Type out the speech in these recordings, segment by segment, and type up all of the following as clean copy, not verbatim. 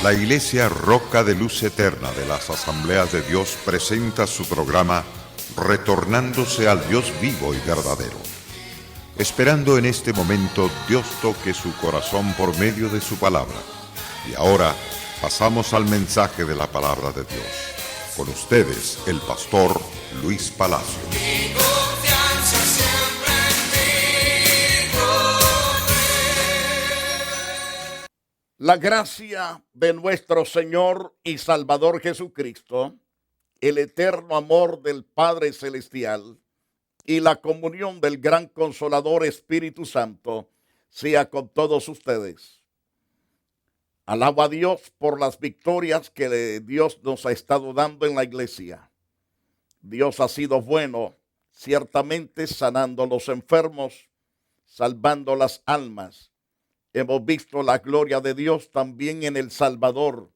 La Iglesia Roca de Luz Eterna de las Asambleas de Dios presenta su programa Retornándose al Dios vivo y verdadero. Esperando en este momento Dios toque su corazón por medio de su palabra. Y ahora pasamos al mensaje de la palabra de Dios. Con ustedes, el pastor Luis Palacio. La gracia de nuestro Señor y Salvador Jesucristo, el eterno amor del Padre Celestial y la comunión del gran Consolador Espíritu Santo sea con todos ustedes. Alabo a Dios por las victorias que Dios nos ha estado dando en la iglesia. Dios ha sido bueno, ciertamente sanando a los enfermos, salvando las almas. Hemos visto la gloria de Dios también en El Salvador.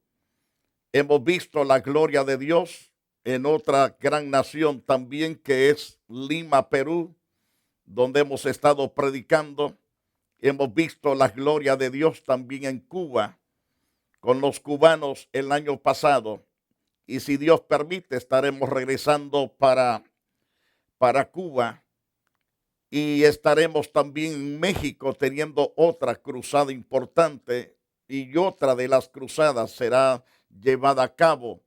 Hemos visto la gloria de Dios en otra gran nación también que es Lima, Perú, donde hemos estado predicando. Hemos visto la gloria de Dios también en Cuba, con los cubanos el año pasado. Y si Dios permite, estaremos regresando para Cuba. Y estaremos también en México teniendo otra cruzada importante, y otra de las cruzadas será llevada a cabo,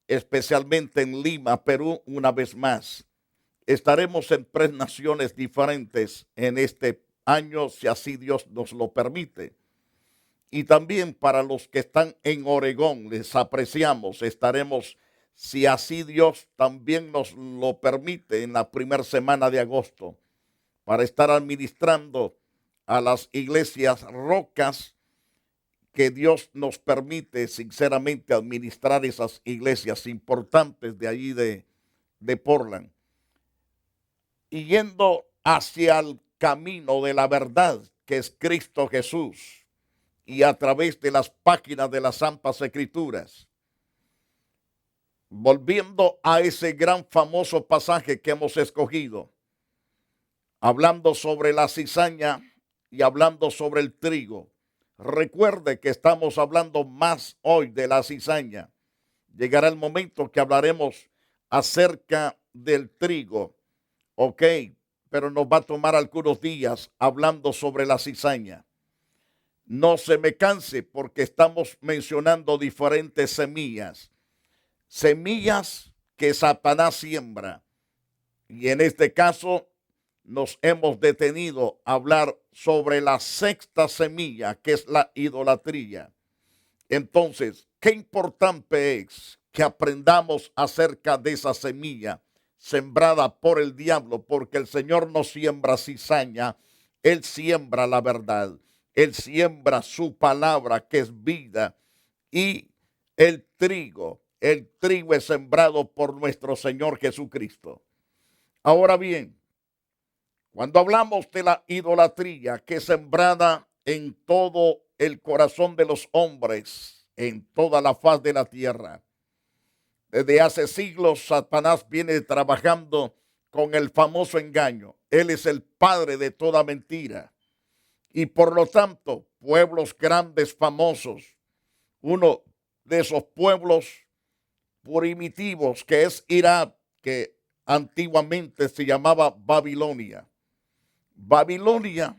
especialmente en Lima, Perú, una vez más. Estaremos en 3 naciones diferentes en este año, si así Dios nos lo permite. Y también para los que están en Oregón, les apreciamos. Estaremos, si así Dios también nos lo permite, en la primera semana de agosto, para estar administrando a las iglesias rocas que Dios nos permite sinceramente administrar esas iglesias importantes de allí de Portland. Y yendo hacia el camino de la verdad, que es Cristo Jesús, y a través de las páginas de las Santas Escrituras, volviendo a ese gran famoso pasaje que hemos escogido, hablando sobre la cizaña y hablando sobre el trigo. Recuerde que estamos hablando más hoy de la cizaña. Llegará el momento que hablaremos acerca del trigo, ¿ok? Pero nos va a tomar algunos días hablando sobre la cizaña. No se me canse porque estamos mencionando diferentes semillas. Semillas que Satanás siembra. Y en este caso nos hemos detenido a hablar sobre la 6ª semilla, que es la idolatría. Entonces, qué importante es que aprendamos acerca de esa semilla sembrada por el diablo, porque el Señor no siembra cizaña, Él siembra la verdad, Él siembra su palabra, que es vida, y el trigo es sembrado por nuestro Señor Jesucristo. Ahora bien, cuando hablamos de la idolatría que es sembrada en todo el corazón de los hombres, en toda la faz de la tierra, desde hace siglos Satanás viene trabajando con el famoso engaño. Él es el padre de toda mentira. Y por lo tanto, pueblos grandes, famosos, uno de esos pueblos primitivos que es Irak, que antiguamente se llamaba Babilonia. Babilonia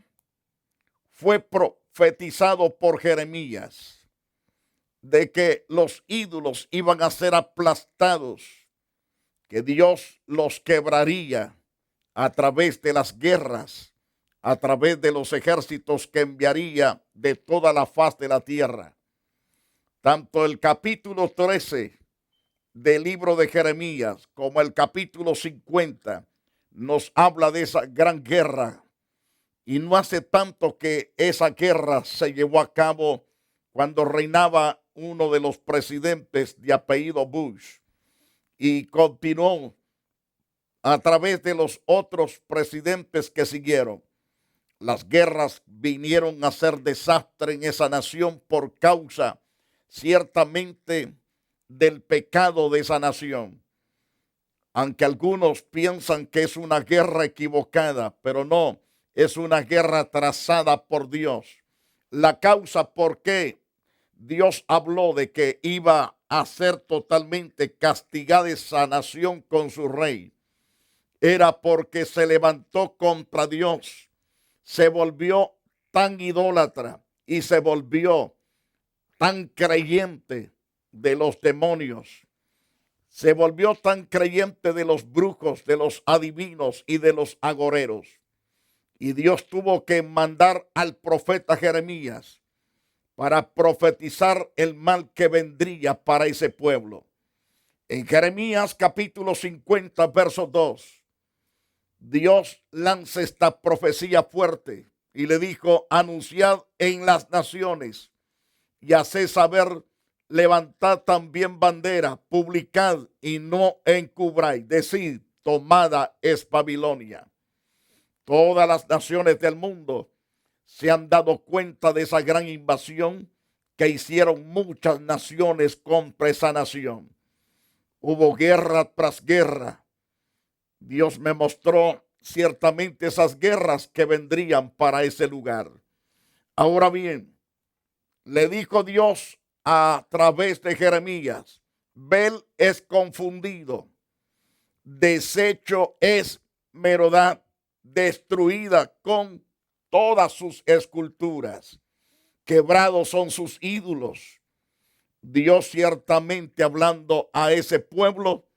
fue profetizado por Jeremías de que los ídolos iban a ser aplastados, que Dios los quebraría a través de las guerras, a través de los ejércitos que enviaría de toda la faz de la tierra. Tanto el capítulo 13 del libro de Jeremías como el capítulo 50 nos habla de esa gran guerra. Y no hace tanto que esa guerra se llevó a cabo cuando reinaba uno de los presidentes de apellido Bush, y continuó a través de los otros presidentes que siguieron. Las guerras vinieron a ser desastre en esa nación por causa ciertamente del pecado de esa nación. Aunque algunos piensan que es una guerra equivocada, pero no. Es una guerra trazada por Dios. La causa por qué Dios habló de que iba a ser totalmente castigada esa nación con su rey, era porque se levantó contra Dios, se volvió tan idólatra y se volvió tan creyente de los demonios, se volvió tan creyente de los brujos, de los adivinos y de los agoreros. Y Dios tuvo que mandar al profeta Jeremías para profetizar el mal que vendría para ese pueblo. En Jeremías capítulo 50, verso 2, Dios lanza esta profecía fuerte y le dijo: anunciad en las naciones y haced saber, levantad también bandera, publicad y no encubráis, decid, tomada es Babilonia. Todas las naciones del mundo se han dado cuenta de esa gran invasión que hicieron muchas naciones contra esa nación. Hubo guerra tras guerra. Dios me mostró ciertamente esas guerras que vendrían para ese lugar. Ahora bien, le dijo Dios a través de Jeremías: Bel es confundido, deshecho es Merodach, destruida con todas sus esculturas, quebrados son sus ídolos. Dios ciertamente hablando a ese pueblo,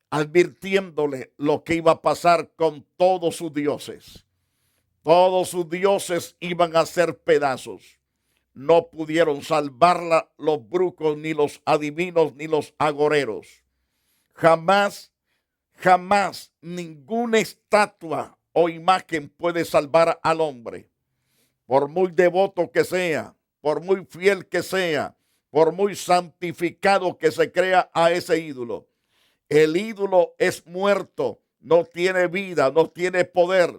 advirtiéndole lo que iba a pasar con todos sus dioses. Todos sus dioses iban a ser pedazos. No pudieron salvarla los brujos, ni los adivinos, ni los agoreros. Jamás ninguna estatua o imagen puede salvar al hombre. Por muy devoto que sea, por muy fiel que sea, por muy santificado que se crea a ese ídolo. El ídolo es muerto, no tiene vida, no tiene poder.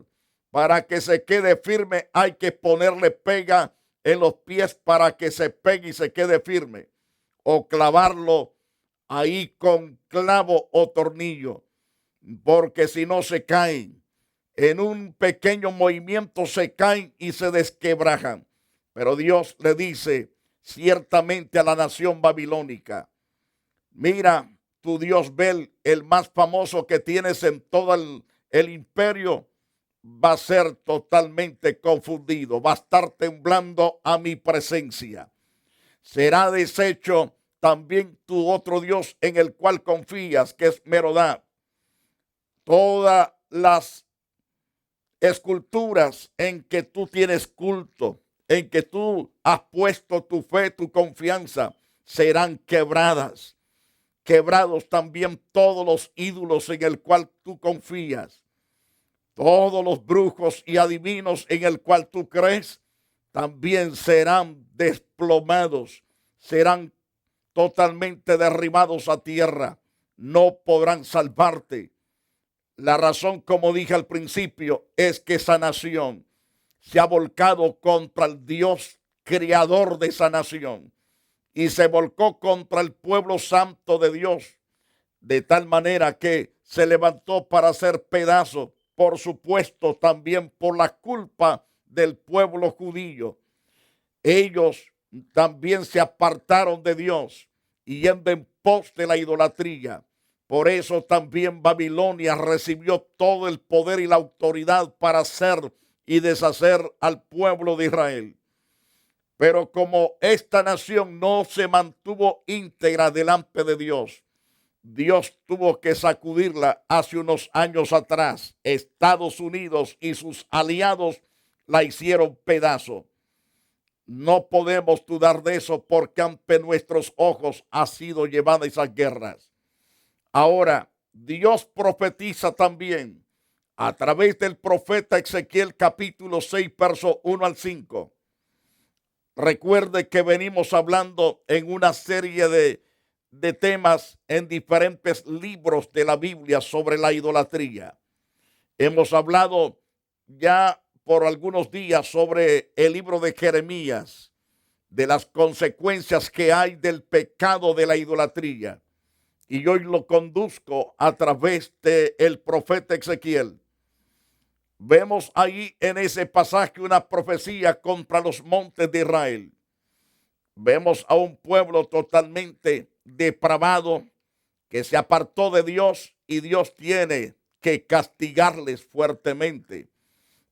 Para que se quede firme hay que ponerle pega en los pies para que se pegue y se quede firme. O clavarlo ahí con clavo o tornillo. Porque si no se caen. En un pequeño movimiento se caen y se desquebrajan. Pero Dios le dice ciertamente a la nación babilónica: mira, tu Dios Bel, el más famoso que tienes en todo el imperio, va a ser totalmente confundido, va a estar temblando a mi presencia. Será deshecho también tu otro Dios en el cual confías, que es Merodach. Todas las esculturas en que tú tienes culto, en que tú has puesto tu fe, tu confianza, serán quebradas. Quebrados también todos los ídolos en el cual tú confías. Todos los brujos y adivinos en el cual tú crees también serán desplomados, serán totalmente derribados a tierra. No podrán salvarte. La razón, como dije al principio, es que esa nación se ha volcado contra el Dios creador de esa nación y se volcó contra el pueblo santo de Dios, de tal manera que se levantó para hacer pedazos, por supuesto también por la culpa del pueblo judío. Ellos también se apartaron de Dios y yendo en pos de la idolatría. Por eso también Babilonia recibió todo el poder y la autoridad para hacer y deshacer al pueblo de Israel. Pero como esta nación no se mantuvo íntegra delante de Dios, Dios tuvo que sacudirla hace unos años atrás. Estados Unidos y sus aliados la hicieron pedazo. No podemos dudar de eso porque ante nuestros ojos ha sido llevada esas guerras. Ahora, Dios profetiza también a través del profeta Ezequiel capítulo 6, verso 1 al 5. Recuerde que venimos hablando en una serie de temas en diferentes libros de la Biblia sobre la idolatría. Hemos hablado ya por algunos días sobre el libro de Jeremías, de las consecuencias que hay del pecado de la idolatría. Y hoy lo conduzco a través del profeta Ezequiel. Vemos ahí en ese pasaje una profecía contra los montes de Israel. Vemos a un pueblo totalmente depravado que se apartó de Dios y Dios tiene que castigarles fuertemente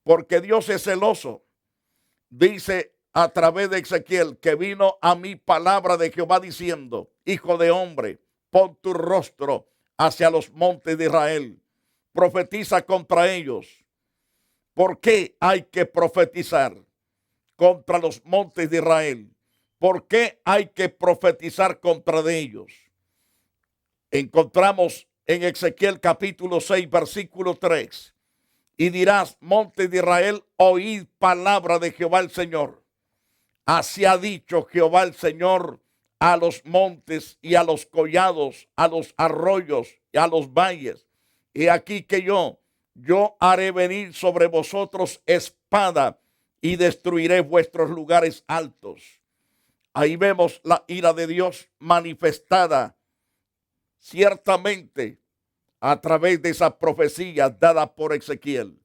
porque Dios es celoso. Dice a través de Ezequiel que vino a mí palabra de Jehová diciendo: hijo de hombre, pon tu rostro hacia los montes de Israel, profetiza contra ellos. ¿Por qué hay que profetizar contra los montes de Israel? ¿Por qué hay que profetizar contra de ellos? Encontramos en Ezequiel capítulo 6, versículo 3. Y dirás, montes de Israel, oíd palabra de Jehová el Señor. Así ha dicho Jehová el Señor a los montes y a los collados, a los arroyos y a los valles. Y aquí que yo haré venir sobre vosotros espada y destruiré vuestros lugares altos. Ahí vemos la ira de Dios manifestada ciertamente a través de esa profecía dada por Ezequiel.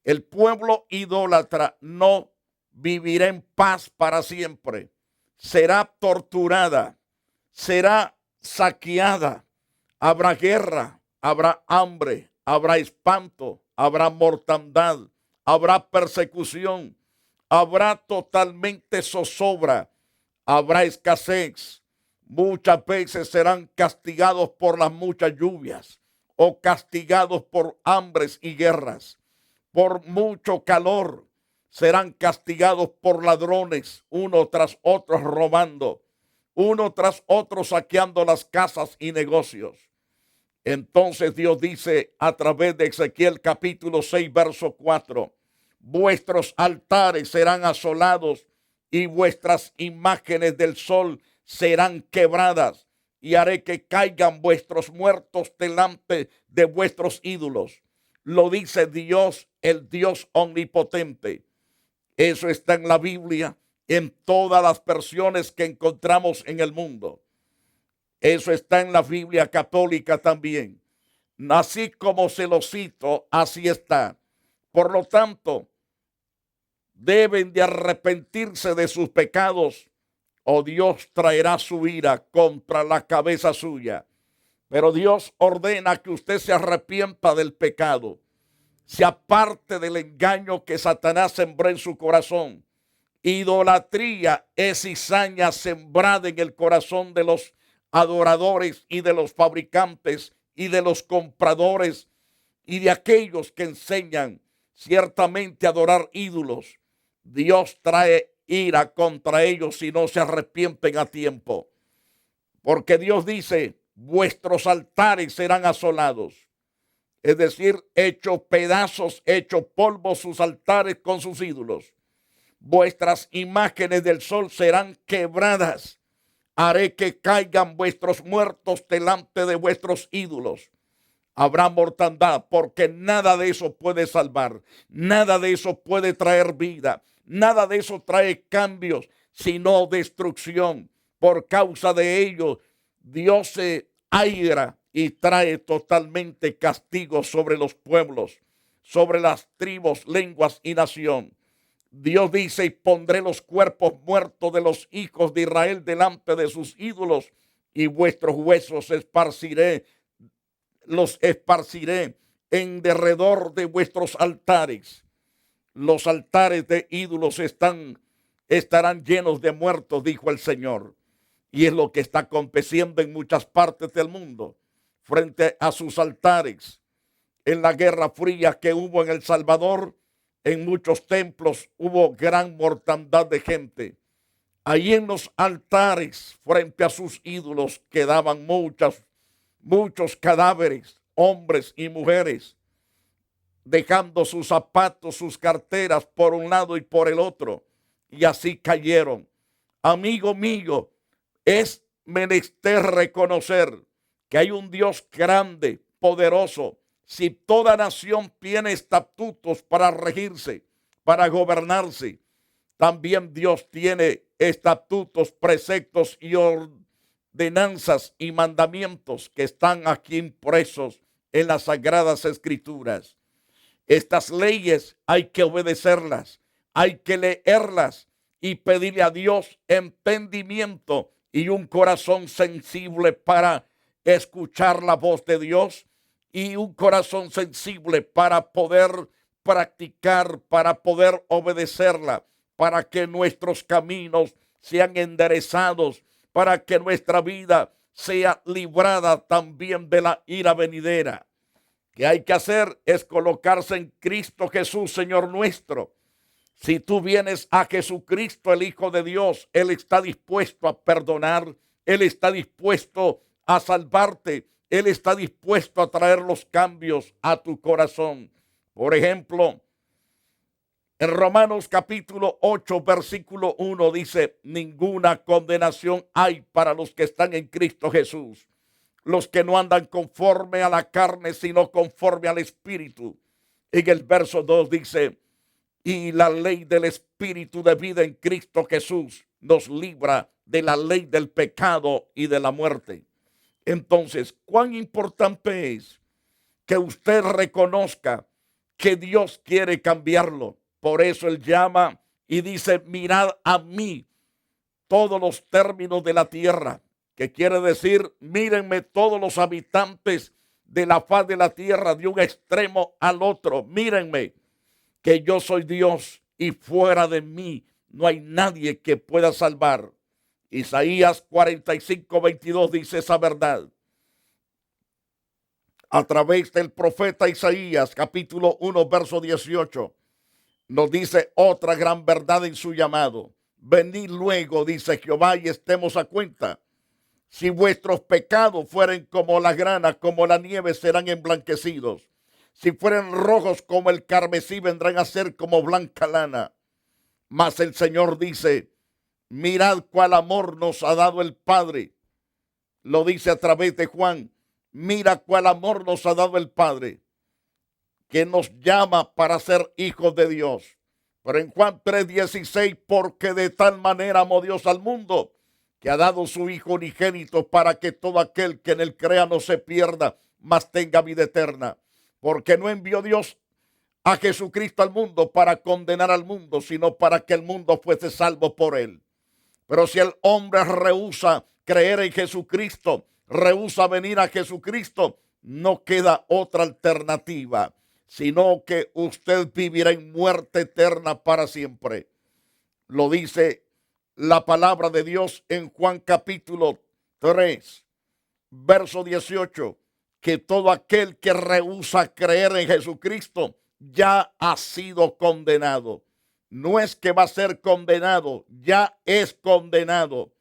El pueblo idólatra no vivirá en paz para siempre. Será torturada, será saqueada, habrá guerra, habrá hambre, habrá espanto, habrá mortandad, habrá persecución, habrá totalmente zozobra, habrá escasez. Muchas veces serán castigados por las muchas lluvias o castigados por hambres y guerras. Por mucho calor serán castigados por ladrones, uno tras otro robando, uno tras otro saqueando las casas y negocios. Entonces Dios dice a través de Ezequiel capítulo 6, verso 4, vuestros altares serán asolados y vuestras imágenes del sol serán quebradas y haré que caigan vuestros muertos delante de vuestros ídolos. Lo dice Dios, el Dios omnipotente. Eso está en la Biblia, en todas las versiones que encontramos en el mundo. Eso está en la Biblia católica también. Así como se lo cito, así está. Por lo tanto, deben de arrepentirse de sus pecados o Dios traerá su ira contra la cabeza suya. Pero Dios ordena que usted se arrepienta del pecado, se aparte del engaño que Satanás sembró en su corazón. Idolatría es cizaña sembrada en el corazón de los adoradores y de los fabricantes y de los compradores y de aquellos que enseñan ciertamente a adorar ídolos. Dios trae ira contra ellos si no se arrepienten a tiempo. Porque Dios dice, vuestros altares serán asolados. Es decir, hecho pedazos, hecho polvo sus altares con sus ídolos. Vuestras imágenes del sol serán quebradas. Haré que caigan vuestros muertos delante de vuestros ídolos. Habrá mortandad porque nada de eso puede salvar. Nada de eso puede traer vida. Nada de eso trae cambios, sino destrucción. Por causa de ello, Dios se aira y trae totalmente castigo sobre los pueblos, sobre las tribus, lenguas y nación. Dios dice, y pondré los cuerpos muertos de los hijos de Israel delante de sus ídolos, y vuestros huesos los esparciré en derredor de vuestros altares. Los altares de ídolos estarán llenos de muertos, dijo el Señor. Y es lo que está aconteciendo en muchas partes del mundo, frente a sus altares. En la Guerra Fría que hubo en El Salvador, en muchos templos hubo gran mortandad de gente. Allí en los altares, frente a sus ídolos, quedaban muchos cadáveres, hombres y mujeres, dejando sus zapatos, sus carteras por un lado y por el otro, y así cayeron. Amigo mío, es menester reconocer que hay un Dios grande, poderoso. Si toda nación tiene estatutos para regirse, para gobernarse, también Dios tiene estatutos, preceptos y ordenanzas y mandamientos que están aquí impresos en las Sagradas Escrituras. Estas leyes hay que obedecerlas, hay que leerlas y pedirle a Dios entendimiento y un corazón sensible para escuchar la voz de Dios y un corazón sensible para poder practicar, para poder obedecerla, para que nuestros caminos sean enderezados, para que nuestra vida sea librada también de la ira venidera. Que hay que hacer es colocarse en Cristo Jesús, Señor nuestro. Si tú vienes a Jesucristo, el Hijo de Dios, Él está dispuesto a perdonar, Él está dispuesto a salvarte, Él está dispuesto a traer los cambios a tu corazón. Por ejemplo, en Romanos capítulo 8, versículo 1 dice, ninguna condenación hay para los que están en Cristo Jesús, los que no andan conforme a la carne, sino conforme al Espíritu. En el verso 2 dice, y la ley del Espíritu de vida en Cristo Jesús nos libra de la ley del pecado y de la muerte. Entonces, cuán importante es que usted reconozca que Dios quiere cambiarlo. Por eso Él llama y dice, mirad a mí todos los términos de la tierra, que quiere decir, mírenme todos los habitantes de la faz de la tierra, de un extremo al otro, mírenme, que yo soy Dios y fuera de mí no hay nadie que pueda salvar. Isaías 45, 22 dice esa verdad. A través del profeta Isaías, capítulo 1, verso 18, nos dice otra gran verdad en su llamado. Venid luego, dice Jehová, y estemos a cuenta. Si vuestros pecados fueren como la grana, como la nieve, serán emblanquecidos. Si fueren rojos como el carmesí, vendrán a ser como blanca lana. Mas el Señor dice, mirad cuál amor nos ha dado el Padre. Lo dice a través de Juan. Mira cuál amor nos ha dado el Padre, que nos llama para ser hijos de Dios. Pero en Juan 3:16, porque de tal manera amó Dios al mundo, que ha dado su Hijo unigénito para que todo aquel que en él crea no se pierda, mas tenga vida eterna. Porque no envió Dios a Jesucristo al mundo para condenar al mundo, sino para que el mundo fuese salvo por él. Pero si el hombre rehúsa creer en Jesucristo, rehúsa venir a Jesucristo, no queda otra alternativa, sino que usted vivirá en muerte eterna para siempre. Lo dice la palabra de Dios en Juan capítulo 3, verso 18, que todo aquel que rehúsa creer en Jesucristo ya ha sido condenado. No es que va a ser condenado, ya es condenado.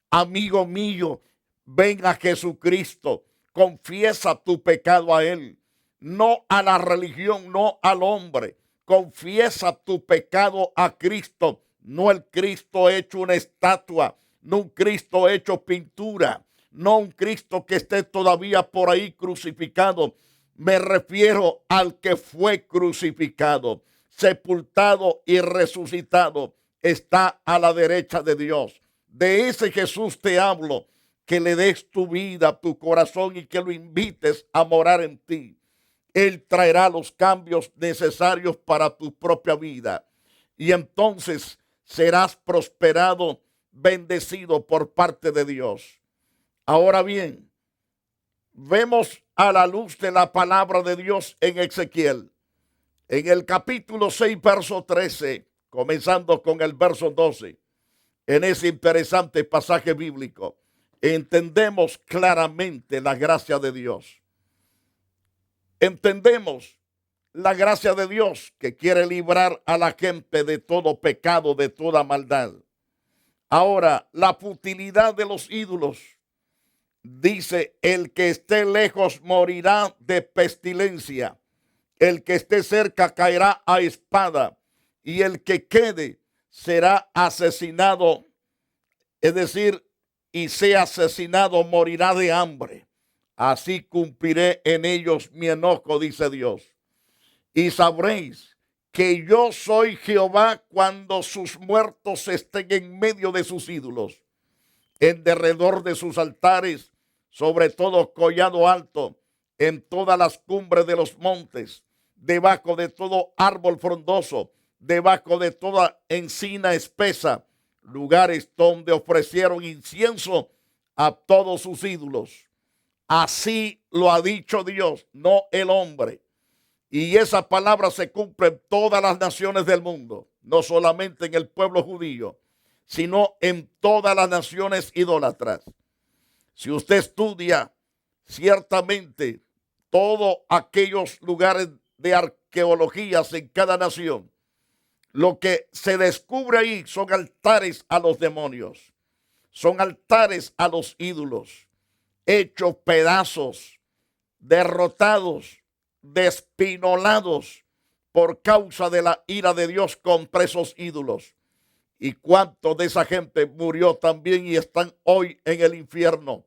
Amigo mío, ven a Jesucristo, confiesa tu pecado a Él, no a la religión, no al hombre. Confiesa tu pecado a Cristo, no el Cristo hecho una estatua, no un Cristo hecho pintura, no un Cristo que esté todavía por ahí crucificado. Me refiero al que fue crucificado, sepultado y resucitado, está a la derecha de Dios. De ese Jesús te hablo, que le des tu vida, tu corazón y que lo invites a morar en ti. Él traerá los cambios necesarios para tu propia vida y entonces serás prosperado, bendecido por parte de Dios. Ahora bien, vemos a la luz de la palabra de Dios en Ezequiel. En el capítulo 6, verso 13, comenzando con el verso 12, en ese interesante pasaje bíblico, entendemos claramente la gracia de Dios. Entendemos la gracia de Dios que quiere librar a la gente de todo pecado, de toda maldad. Ahora, la futilidad de los ídolos. Dice, el que esté lejos morirá de pestilencia, el que esté cerca caerá a espada, y el que quede será asesinado, es decir, y sea asesinado morirá de hambre. Así cumpliré en ellos mi enojo, dice Dios. Y sabréis que yo soy Jehová cuando sus muertos estén en medio de sus ídolos, en derredor de sus altares, sobre todo collado alto, en todas las cumbres de los montes, debajo de todo árbol frondoso, debajo de toda encina espesa, lugares donde ofrecieron incienso a todos sus ídolos. Así lo ha dicho Dios, no el hombre. Y esa palabra se cumple en todas las naciones del mundo, no solamente en el pueblo judío, sino en todas las naciones idólatras. Si usted estudia ciertamente todos aquellos lugares de arqueologías en cada nación, lo que se descubre ahí son altares a los demonios, son altares a los ídolos, hechos pedazos, derrotados, despinolados por causa de la ira de Dios contra esos ídolos. ¿Y cuántos de esa gente murió también y están hoy en el infierno?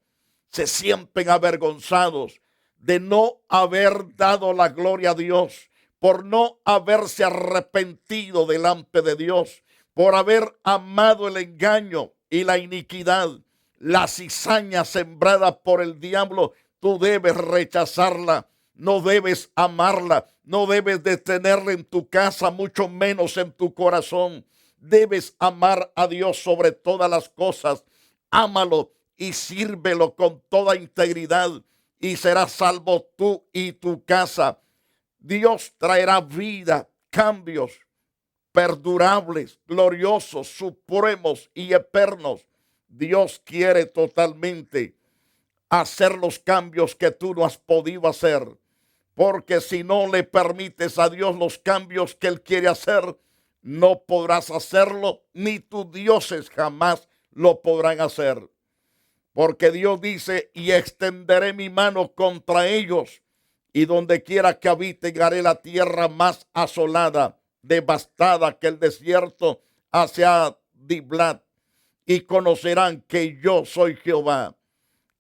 Se sienten avergonzados de no haber dado la gloria a Dios, por no haberse arrepentido delante de Dios, por haber amado el engaño y la iniquidad, la cizaña sembrada por el diablo. Tú debes rechazarla, no debes amarla, no debes de tenerla en tu casa, mucho menos en tu corazón. Debes amar a Dios sobre todas las cosas. Ámalo y sírvelo con toda integridad y serás salvo tú y tu casa. Dios traerá vida, cambios perdurables, gloriosos, supremos y eternos. Dios quiere totalmente hacer los cambios que tú no has podido hacer, porque si no le permites a Dios los cambios que Él quiere hacer, no podrás hacerlo, ni tus dioses jamás lo podrán hacer. Porque Dios dice, y extenderé mi mano contra ellos, y donde quiera que habiten haré la tierra más asolada, devastada que el desierto hacia Diblat, y conocerán que yo soy Jehová.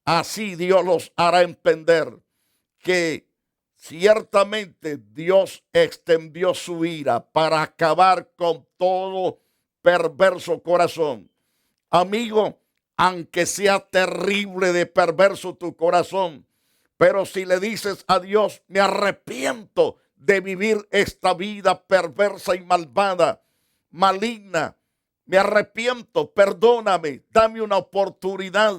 Así Dios los hará entender que ciertamente Dios extendió su ira para acabar con todo perverso corazón. Amigo, aunque sea terrible de perverso tu corazón, pero si le dices a Dios, me arrepiento de vivir esta vida perversa y malvada, maligna, me arrepiento, perdóname, dame una oportunidad,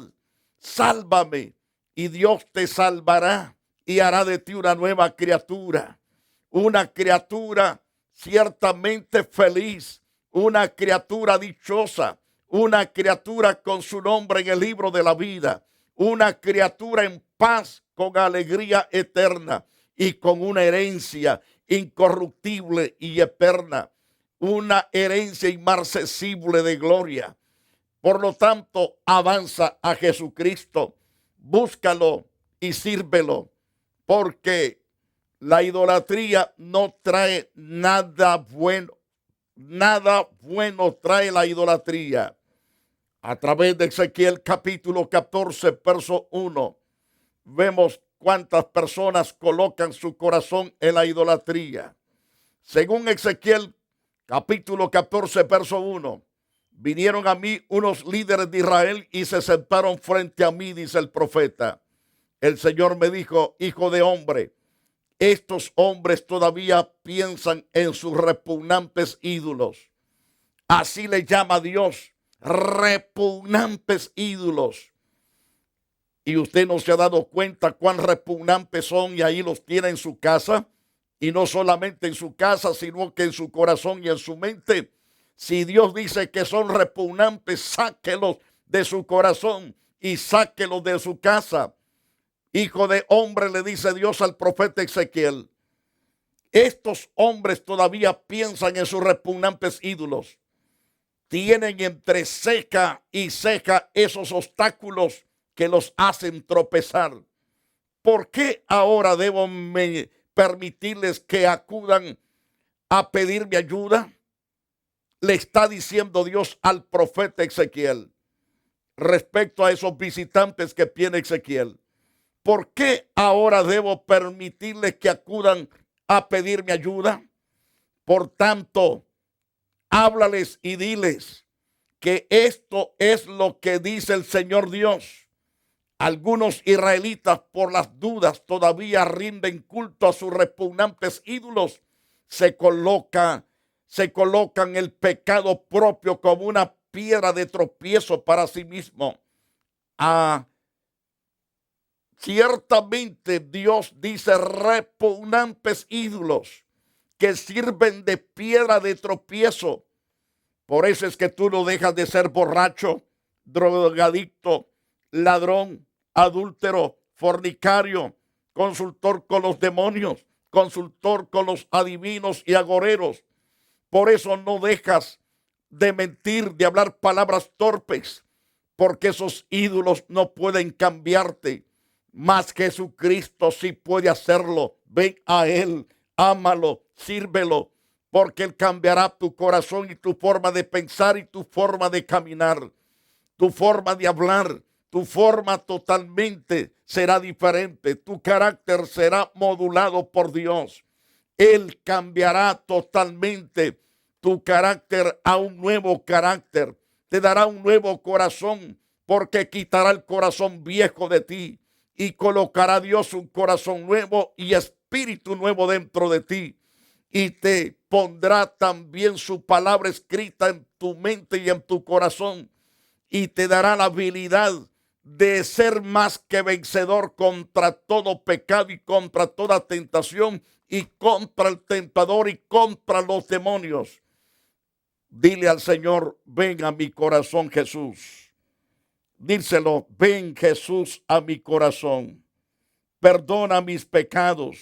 sálvame, y Dios te salvará y hará de ti una nueva criatura ciertamente feliz, una criatura dichosa, una criatura con su nombre en el libro de la vida, una criatura en paz, con alegría eterna y con una herencia incorruptible y eterna, una herencia inmarcesible de gloria. Por lo tanto, avanza a Jesucristo, búscalo y sírvelo, porque la idolatría no trae nada bueno. Nada bueno trae la idolatría. A través de Ezequiel capítulo 14, verso 1, vemos cuántas personas colocan su corazón en la idolatría. Según Ezequiel capítulo 14, verso 1, vinieron a mí unos líderes de Israel y se sentaron frente a mí, dice el profeta. El Señor me dijo, hijo de hombre, estos hombres todavía piensan en sus repugnantes ídolos. Así le llama Dios, repugnantes ídolos. Y usted no se ha dado cuenta cuán repugnantes son y ahí los tiene en su casa. Y no solamente en su casa, sino que en su corazón y en su mente. Si Dios dice que son repugnantes, sáquelos de su corazón y sáquelos de su casa. Hijo de hombre, le dice Dios al profeta Ezequiel, estos hombres todavía piensan en sus repugnantes ídolos. Tienen entre ceja y ceja esos obstáculos que los hacen tropezar. ¿Por qué ahora debo permitirles que acudan a pedirme ayuda? Le está diciendo Dios al profeta Ezequiel respecto a esos visitantes que tiene Ezequiel. ¿Por qué ahora debo permitirles que acudan a pedirme ayuda? Por tanto, háblales y diles que esto es lo que dice el Señor Dios. Algunos israelitas por las dudas todavía rinden culto a sus repugnantes ídolos. Se colocan el pecado propio como una piedra de tropiezo para sí mismo. Ciertamente Dios dice: repugnantes ídolos que sirven de piedra de tropiezo. Por eso es que tú no dejas de ser borracho, drogadicto, ladrón, adúltero, fornicario, consultor con los demonios, consultor con los adivinos y agoreros. Por eso no dejas de mentir, de hablar palabras torpes, porque esos ídolos no pueden cambiarte. Mas Jesucristo sí puede hacerlo. Ven a Él, ámalo, sírvelo, porque Él cambiará tu corazón y tu forma de pensar y tu forma de caminar, tu forma de hablar, tu forma totalmente será diferente. Tu carácter será modulado por Dios. Él cambiará totalmente tu carácter a un nuevo carácter. Te dará un nuevo corazón, porque quitará el corazón viejo de ti y colocará Dios un corazón nuevo y espíritu nuevo dentro de ti. Y te pondrá también su palabra escrita en tu mente y en tu corazón. Y te dará la habilidad de ser más que vencedor contra todo pecado y contra toda tentación y contra el tentador y contra los demonios. Dile al Señor: ven a mi corazón, Jesús. Díselo: ven, Jesús, a mi corazón. Perdona mis pecados.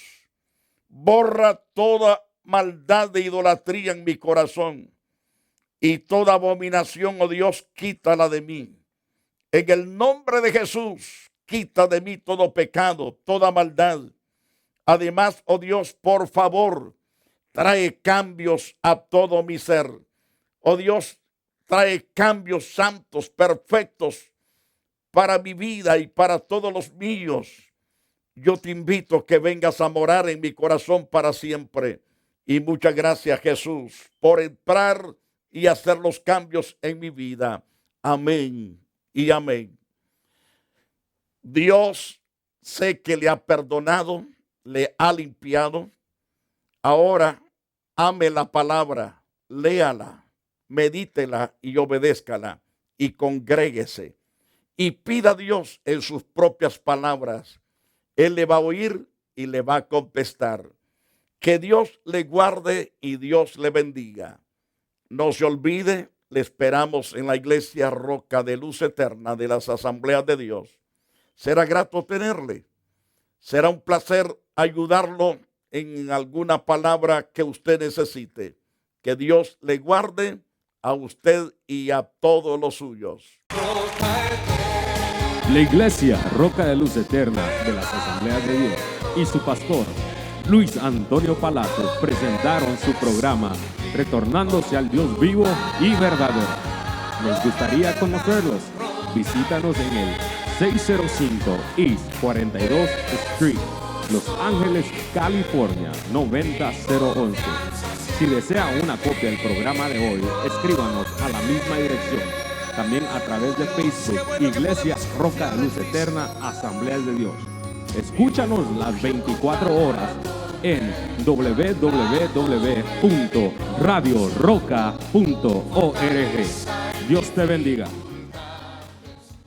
Borra toda maldad de idolatría en mi corazón. Y toda abominación, oh Dios, quítala de mí. En el nombre de Jesús, quita de mí todo pecado, toda maldad. Además, oh Dios, por favor, trae cambios a todo mi ser. Oh Dios, trae cambios santos, perfectos para mi vida y para todos los míos. Yo te invito a que vengas a morar en mi corazón para siempre. Y muchas gracias, Jesús, por entrar y hacer los cambios en mi vida. Amén y amén. Dios, sé que le ha perdonado, le ha limpiado. Ahora ame la palabra, léala, medítela y obedézcala, y congréguese y pida a Dios en sus propias palabras. Él le va a oír y le va a contestar. Que Dios le guarde y Dios le bendiga. No se olvide, le esperamos en la iglesia Roca de Luz Eterna de las Asambleas de Dios. Será grato tenerle. Será un placer ayudarlo en alguna palabra que usted necesite. Que Dios le guarde a usted y a todos los suyos. La iglesia Roca de Luz Eterna de las Asambleas de Dios y su pastor Luis Antonio Palacios presentaron su programa Retornándose al Dios vivo y verdadero. Nos gustaría conocerlos. Visítanos en el 605 East 42 Street, Los Ángeles, California 90011. Si desea una copia del programa de hoy, escríbanos a la misma dirección. También a través de Facebook, Iglesia Roca de Luz Eterna, Asambleas de Dios. Escúchanos las 24 horas en www.radioroca.org. Dios te bendiga.